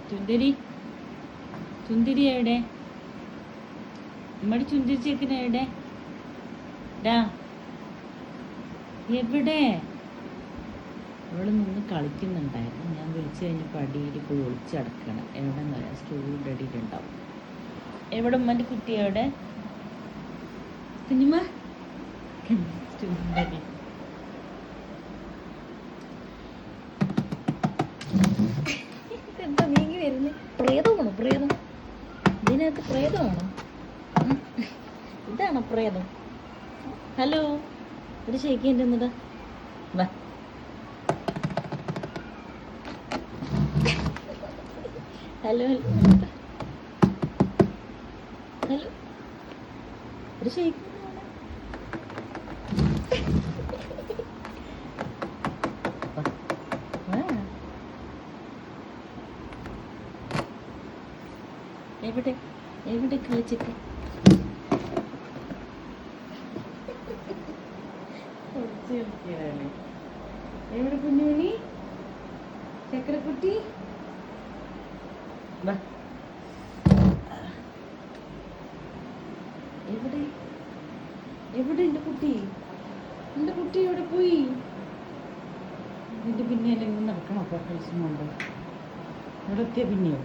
ചുന്ദരി ചുന്ദരി എവിടെ? നമ്മുടെ ചുന്ദരി ചേക്കന എവിടെ? ഡാ എവിടെ? അവള് നിന്ന് കളിക്കുന്നുണ്ടായിരുന്നു. ഞാൻ വിളിച്ചു കഴിഞ്ഞപ്പോൾ അടിയിൽ പോയി ഒളിച്ചടക്കണം. എവിടെ പറയാം, സ്റ്റൂളിൻ്റെ അടിയിലുണ്ടാവും. എവിടെ ഉമ്മൻ്റെ കുട്ടി? എവിടെ കുഞ്ഞുമ്മ? ചുന്ദരി എന്താ നീങ്ങി വരുന്നത്? പ്രേതമാണോ? പ്രേതം ഇതിനകത്ത് പ്രേതമാണോ? ഇതാണോ പ്രേതം? ഹലോ, ഒരു ഷെയ്ക്കേൻ്റെ എന്നതാ വാ. ഹലോ ഹലോ, ഒരു ഷെയ്ക്ക്. എവിടെ എവിടെ കളിച്ചിട്ട്? എവിടെ കുഞ്ഞുമണി ചക്കരക്കുട്ടി? എവിടെ എവിടെ എൻ്റെ കുട്ടി? എൻ്റെ കുട്ടി എവിടെ പോയി? ഇതിൻ്റെ പിന്നെ എല്ലാം നടക്കണം. അപ്പോൾ കൊണ്ട് ഇവിടെ എത്തിയ പിന്നെയോ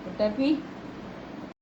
കുട്ടാപ്പി?